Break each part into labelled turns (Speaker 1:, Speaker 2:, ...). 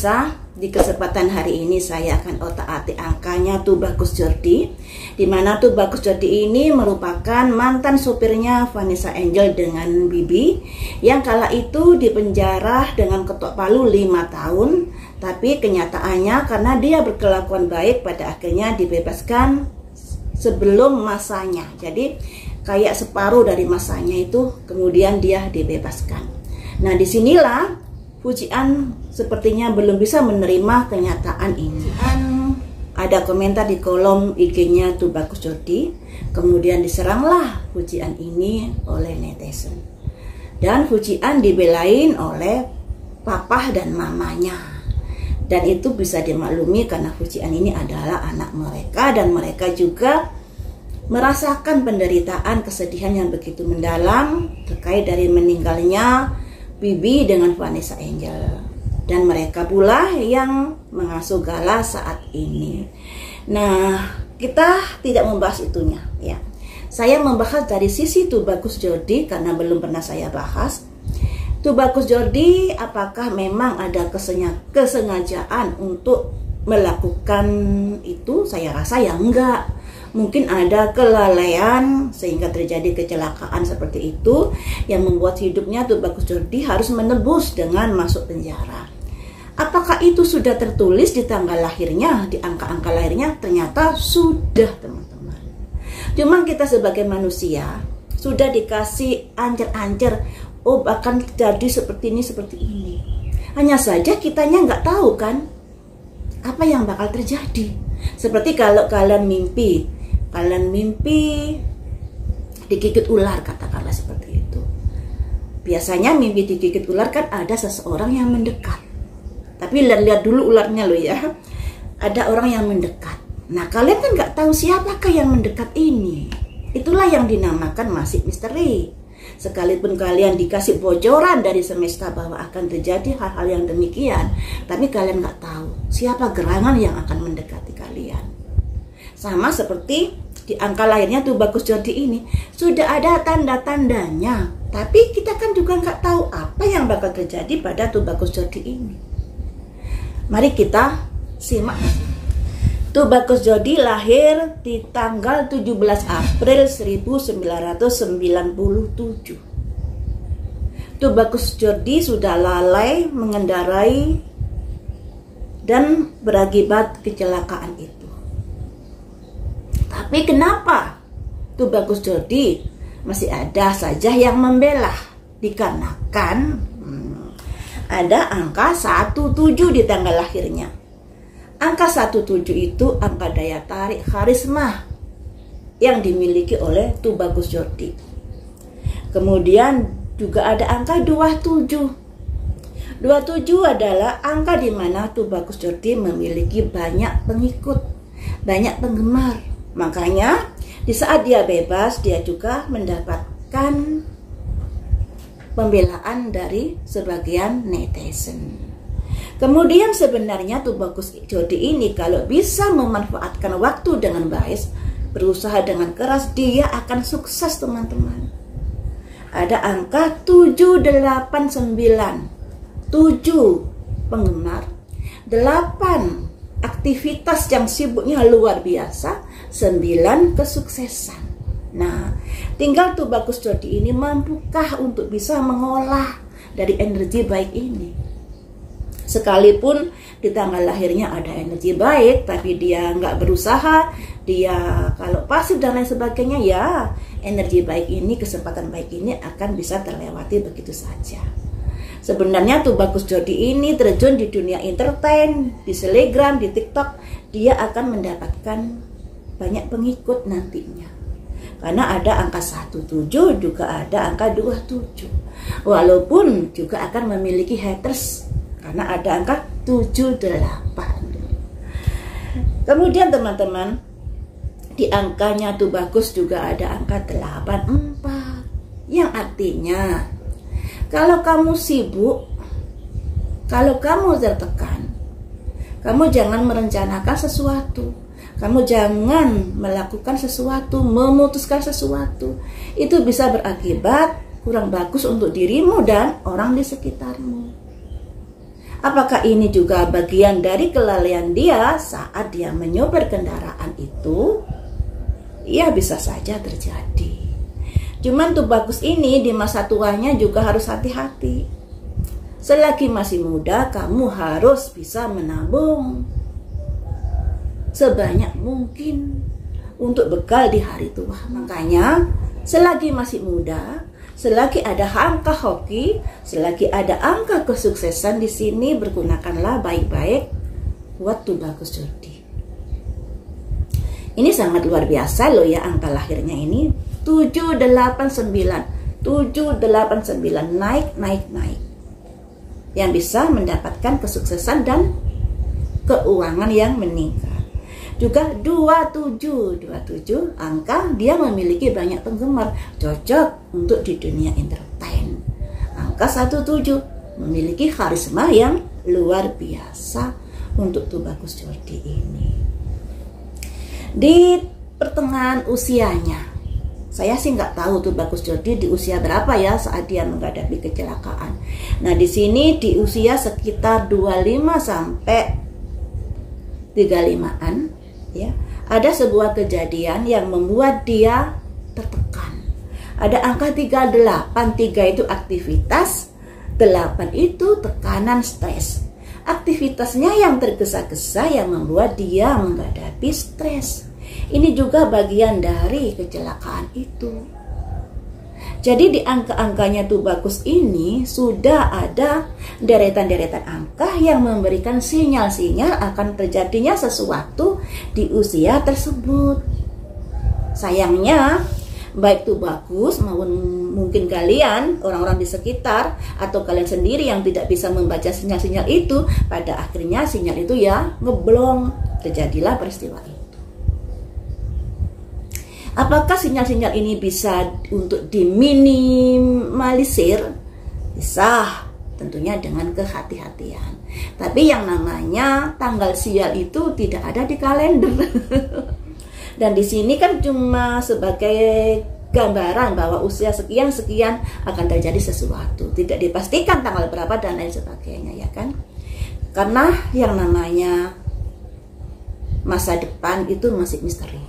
Speaker 1: pemirsa, di kesempatan hari ini saya akan otak-atik angkanya Tubagus Jordi, di mana Tubagus Jordi ini merupakan mantan supirnya Vanessa Angel dengan Bibi yang kala itu dipenjara dengan ketok palu 5 tahun, tapi kenyataannya karena dia berkelakuan baik pada akhirnya dibebaskan sebelum masanya. Jadi kayak separuh dari masanya itu kemudian dia dibebaskan. Nah, disinilah Fujian sepertinya belum bisa menerima kenyataan ini. Ada komentar di kolom IG-nya Tubagus Jordi, kemudian diseranglah Fujian ini oleh netizen. Dan Fujian dibelain oleh papa dan mamanya. Dan itu bisa dimaklumi karena Fujian ini adalah anak mereka dan mereka juga merasakan penderitaan kesedihan yang begitu mendalam terkait dari meninggalnya Bibi dengan Vanessa Angel, dan mereka pula yang mengasuh Gala saat ini. Nah, kita tidak membahas itunya ya. Saya membahas dari sisi Tubagus Jordi karena belum pernah saya bahas. Tubagus Jordi apakah memang ada kesengajaan untuk melakukan itu? Saya rasa ya enggak. Mungkin ada kelalaian sehingga terjadi kecelakaan seperti itu yang membuat hidupnya Tubagus Jordi harus menebus dengan masuk penjara. Apakah itu sudah tertulis di tanggal lahirnya, di angka-angka lahirnya? Ternyata sudah, teman-teman. Cuman kita sebagai manusia sudah dikasih ancer-ancer, oh akan terjadi seperti ini. Hanya saja kitanya nggak tahu kan apa yang bakal terjadi. Seperti kalau kalian mimpi digigit ular, katakanlah seperti itu. Biasanya mimpi digigit ular kan ada seseorang yang mendekat. Tapi lihat dulu ularnya loh ya. Ada orang yang mendekat. Nah, kalian kan nggak tahu siapakah yang mendekat ini. Itulah yang dinamakan masih misteri. Sekalipun kalian dikasih bocoran dari semesta bahwa akan terjadi hal-hal yang demikian, tapi kalian nggak tahu siapa gerangan yang akan mendekati kalian. Sama seperti di angka lahirnya Tubagus Jordi ini sudah ada tanda-tandanya, tapi kita kan juga nggak tahu apa yang bakal terjadi pada Tubagus Jordi ini. Mari kita simak. Tubagus Jordi lahir di tanggal 17 April 1997. Tubagus Jordi sudah lalai mengendarai dan berakibat kecelakaan itu. Tapi kenapa Tubagus Jordi masih ada saja yang membela? Dikarenakan ada angka 17 di tanggal lahirnya. Angka 17 itu angka daya tarik karisma yang dimiliki oleh Tubagus Jordi. Kemudian juga ada angka 27. 27 adalah angka di mana Tubagus Jordi memiliki banyak pengikut, banyak penggemar. Makanya di saat dia bebas, dia juga mendapatkan pembelaan dari sebagian netizen. Kemudian sebenarnya Tubagus Jordi ini kalau bisa memanfaatkan waktu dengan baik, berusaha dengan keras, dia akan sukses, teman-teman. Ada angka 789, 7 penggemar, 8 aktivitas yang sibuknya luar biasa, 9 kesuksesan. Nah, tinggal Tubagus Jordi ini mampukah untuk bisa mengolah dari energi baik ini. Sekalipun di tanggal lahirnya ada energi baik, tapi dia nggak berusaha, dia kalau pasif dan lain sebagainya, ya energi baik ini, kesempatan baik ini akan bisa terlewati begitu saja. Sebenarnya Tubagus Jordi ini terjun di dunia entertain, di Telegram, di TikTok, dia akan mendapatkan banyak pengikut nantinya. Karena ada angka 17, juga ada angka 27. Walaupun juga akan memiliki haters, karena ada angka 78. Kemudian teman-teman, di angkanya Tubagus juga ada angka 84. Yang artinya, kalau kamu sibuk, kalau kamu tertekan, kamu jangan merencanakan sesuatu. Kamu jangan melakukan sesuatu, memutuskan sesuatu. Itu bisa berakibat kurang bagus untuk dirimu dan orang di sekitarmu. Apakah ini juga bagian dari kelalaian dia saat dia menyopir kendaraan itu? Ya, bisa saja terjadi. Cuman Tubagus ini di masa tuanya juga harus hati-hati. Selagi masih muda, kamu harus bisa menabung sebanyak mungkin untuk bekal di hari tua. Makanya, selagi masih muda, selagi ada angka hoki, selagi ada angka kesuksesan di sini, bergunakanlah baik-baik buat Tubagus Jodi. Ini sangat luar biasa loh ya, angka lahirnya ini 789, 789, naik. Yang bisa mendapatkan kesuksesan dan keuangan yang meningkat. Juga 27, angka dia memiliki banyak penggemar, cocok untuk di dunia entertain. Angka 17 memiliki karisma yang luar biasa untuk Tubagus Jodi ini. Di pertengahan usianya, saya sih nggak tahu Tubagus Jodi di usia berapa ya saat dia menghadapi kecelakaan. Nah, di sini di usia sekitar 25 sampai 35-an ya. Ada sebuah kejadian yang membuat dia tertekan. Ada angka 38, 3 itu aktivitas, 8 itu tekanan stres. Aktivitasnya yang tergesa-gesa yang membuat dia menghadapi stres. Ini juga bagian dari kecelakaan itu. Jadi di angka-angkanya Tubagus ini sudah ada deretan-deretan angka yang memberikan sinyal-sinyal akan terjadinya sesuatu di usia tersebut. Sayangnya, baik Tubagus maupun mungkin kalian, orang-orang di sekitar, atau kalian sendiri yang tidak bisa membaca sinyal-sinyal itu, pada akhirnya sinyal itu ya ngeblong. Terjadilah peristiwa itu. Apakah sinyal-sinyal ini bisa untuk diminimalisir? Bisa, tentunya dengan kehati-hatian. Tapi yang namanya tanggal sial itu tidak ada di kalender. Dan di sini kan cuma sebagai gambaran bahwa usia sekian-sekian akan terjadi sesuatu. Tidak dipastikan tanggal berapa dan lain sebagainya, ya kan? Karena yang namanya masa depan itu masih misteri.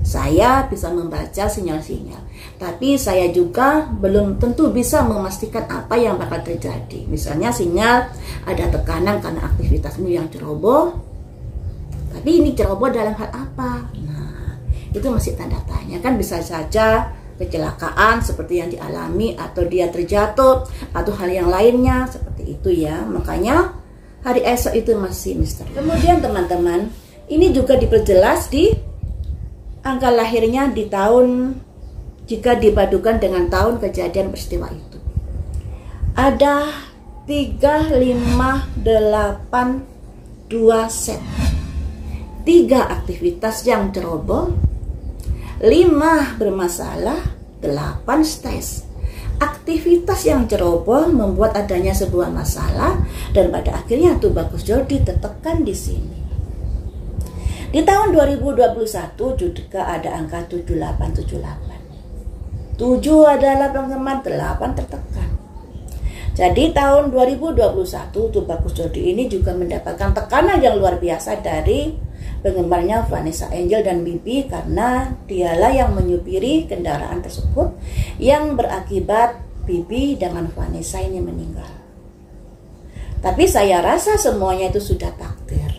Speaker 1: Saya bisa membaca sinyal-sinyal, tapi saya juga belum tentu bisa memastikan apa yang bakal terjadi. Misalnya sinyal ada tekanan karena aktivitasmu yang ceroboh, tapi ini ceroboh dalam hal apa? Nah, itu masih tanda tanya. Kan bisa saja kecelakaan seperti yang dialami, atau dia terjatuh, atau hal yang lainnya seperti itu ya. Makanya hari esok itu masih misteri. Kemudian teman-teman, ini juga diperjelas di angka lahirnya di tahun, jika dipadukan dengan tahun kejadian peristiwa itu. Ada 3, 5, 8, 2 set. 3 aktivitas yang ceroboh, 5 bermasalah, 8 stres. Aktivitas yang ceroboh membuat adanya sebuah masalah, dan pada akhirnya Tubagus Jodi tertekan di sini. Di tahun 2021 juga ada angka 7878. 7 adalah penggemar, 8 tertekan. Jadi tahun 2021 Tubagus Jodi ini juga mendapatkan tekanan yang luar biasa dari penggemarnya Vanessa Angel dan Bibi, karena dialah yang menyupiri kendaraan tersebut yang berakibat Bibi dengan Vanessa ini meninggal. Tapi saya rasa semuanya itu sudah takdir.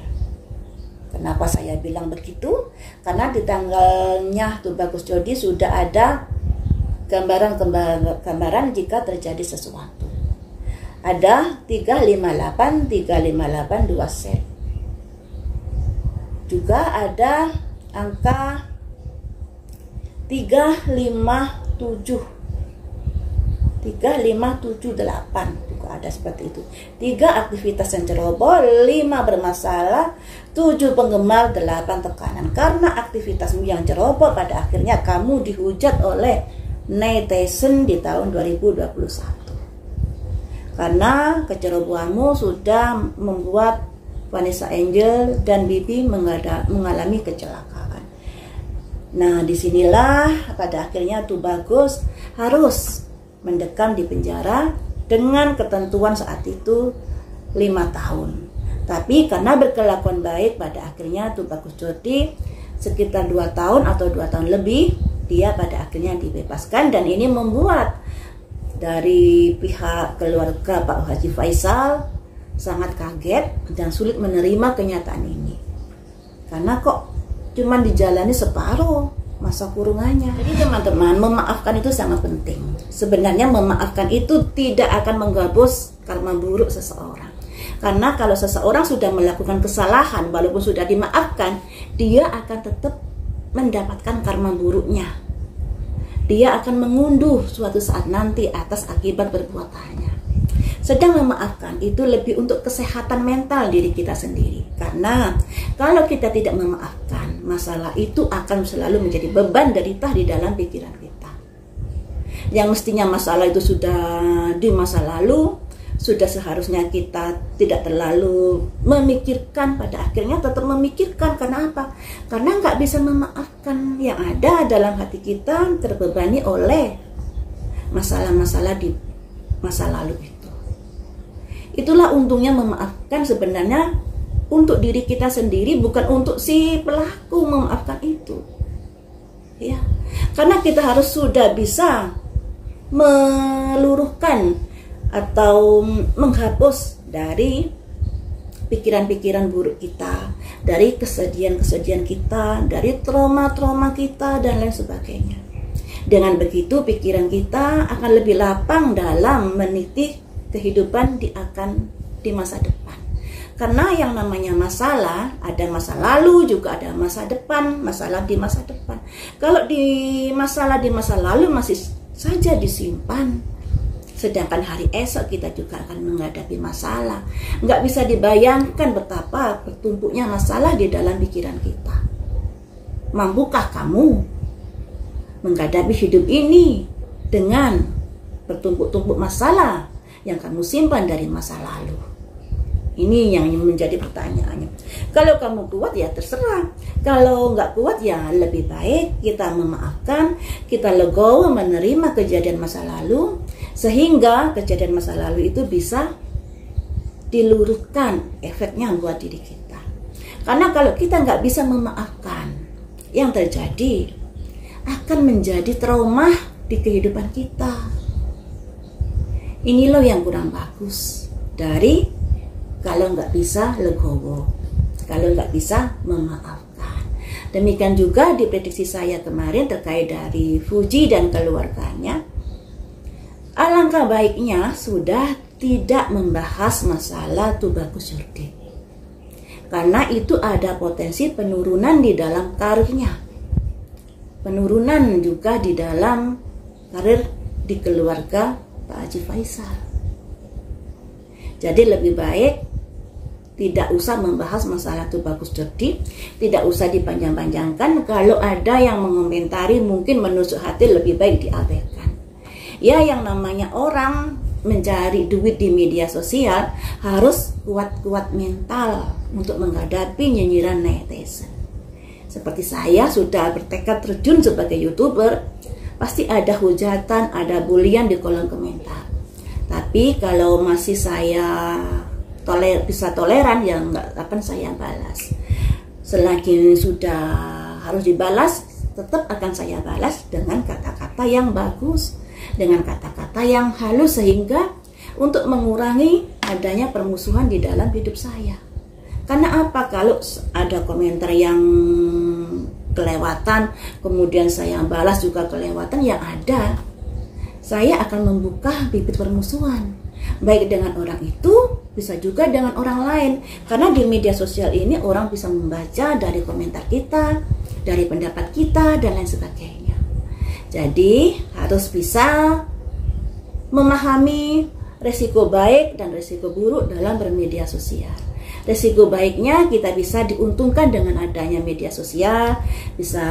Speaker 1: Kenapa saya bilang begitu? Karena di tanggalnya Tubagus Jodi sudah ada gambaran jika terjadi sesuatu. Ada 358, 358 2 set. Juga ada angka 357. 3578 juga ada seperti itu. 3 aktivitas yang ceroboh, 5 bermasalah, 7 penggemar, 8 tekanan. Karena aktivitasmu yang ceroboh, pada akhirnya kamu dihujat oleh netizen di tahun 2021. Karena kecerobohanmu sudah membuat Vanessa Angel dan Bibi mengalami kecelakaan. Nah, disinilah pada akhirnya Tubagus harus mendekam di penjara dengan ketentuan saat itu 5 tahun. Tapi karena berkelakuan baik, pada akhirnya Tubagus Jordi sekitar 2 tahun atau 2 tahun lebih, dia pada akhirnya dibebaskan. Dan ini membuat dari pihak keluarga Pak Haji Faisal sangat kaget dan sulit menerima kenyataan ini. Karena kok cuman dijalani separuh masa kurungannya. Jadi teman-teman, memaafkan itu sangat penting. Sebenarnya memaafkan itu tidak akan menghapus karma buruk seseorang. Karena kalau seseorang sudah melakukan kesalahan, walaupun sudah dimaafkan, dia akan tetap mendapatkan karma buruknya. Dia akan mengunduh suatu saat nanti atas akibat perbuatannya. Sedang memaafkan itu lebih untuk kesehatan mental diri kita sendiri. Karena kalau kita tidak memaafkan, masalah itu akan selalu menjadi beban derita di dalam pikiran kita. Yang mestinya masalah itu sudah di masa lalu, sudah seharusnya kita tidak terlalu memikirkan, pada akhirnya tetap memikirkan. Karena apa? Karena nggak bisa memaafkan. Yang ada dalam hati kita terbebani oleh masalah-masalah di masa lalu itu. Itulah untungnya memaafkan sebenarnya untuk diri kita sendiri, bukan untuk si pelaku memaafkan itu. Ya, karena kita harus sudah bisa meluruhkan atau menghapus dari pikiran-pikiran buruk kita, dari kesedihan-kesedihan kita, dari trauma-trauma kita, dan lain sebagainya. Dengan begitu pikiran kita akan lebih lapang dalam meniti kehidupan di masa depan. Karena yang namanya masalah, ada masa lalu juga ada masa depan, masalah di masa depan. Kalau masalah di masa lalu masih saja disimpan, sedangkan hari esok kita juga akan menghadapi masalah. Nggak bisa dibayangkan betapa bertumpuknya masalah di dalam pikiran kita. Mampukah kamu menghadapi hidup ini dengan bertumpuk-tumpuk masalah yang kamu simpan dari masa lalu? Ini yang menjadi pertanyaannya. Kalau kamu kuat ya terserah. Kalau nggak kuat ya lebih baik kita memaafkan, kita legowo menerima kejadian masa lalu, sehingga kejadian masa lalu itu bisa diluruhkan efeknya buat diri kita. Karena kalau kita nggak bisa memaafkan, yang terjadi akan menjadi trauma di kehidupan kita. Ini loh yang kurang bagus dari kalau nggak bisa legowo, kalau nggak bisa memaafkan. Demikian juga di prediksi saya kemarin terkait dari Fuji dan keluarganya. Alangkah baiknya sudah tidak membahas masalah Tubagus Jordi, karena itu ada potensi penurunan di dalam karirnya, penurunan juga di dalam karir di keluarga Pak Haji Faisal. Jadi lebih baik tidak usah membahas masalah Tubagus Jordi, tidak usah dipanjang-panjangkan. Kalau ada yang mengomentari mungkin menusuk hati, lebih baik diabaikan. Ya, yang namanya orang mencari duit di media sosial harus kuat-kuat mental untuk menghadapi nyinyiran netizen. Seperti saya sudah bertekad terjun sebagai YouTuber, pasti ada hujatan, ada bulian di kolom komentar. Tapi kalau masih saya bisa toleran, ya nggak akan saya balas. Selagi sudah harus dibalas, tetap akan saya balas dengan kata-kata yang bagus, dengan kata-kata yang halus, sehingga untuk mengurangi adanya permusuhan di dalam hidup saya. Karena apa? Kalau ada komentar yang kelewatan, kemudian saya balas juga kelewatan, yang ada saya akan membuka bibit permusuhan, baik dengan orang itu, bisa juga dengan orang lain. Karena di media sosial ini orang bisa membaca dari komentar kita, dari pendapat kita, dan lain sebagainya. Jadi harus bisa memahami resiko baik dan resiko buruk dalam bermedia sosial. Resiko baiknya kita bisa diuntungkan dengan adanya media sosial, bisa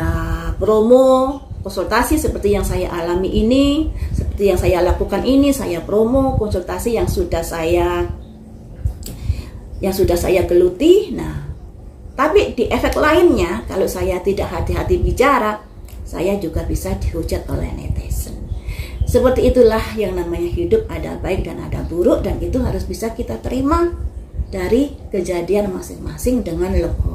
Speaker 1: promo, konsultasi seperti yang saya alami ini, seperti yang saya lakukan ini, saya promo konsultasi yang sudah saya geluti. Nah, tapi di efek lainnya, kalau saya tidak hati-hati bicara, saya juga bisa dihujat oleh netizen. Seperti itulah yang namanya hidup, ada baik dan ada buruk, dan itu harus bisa kita terima dari kejadian masing-masing dengan legowo.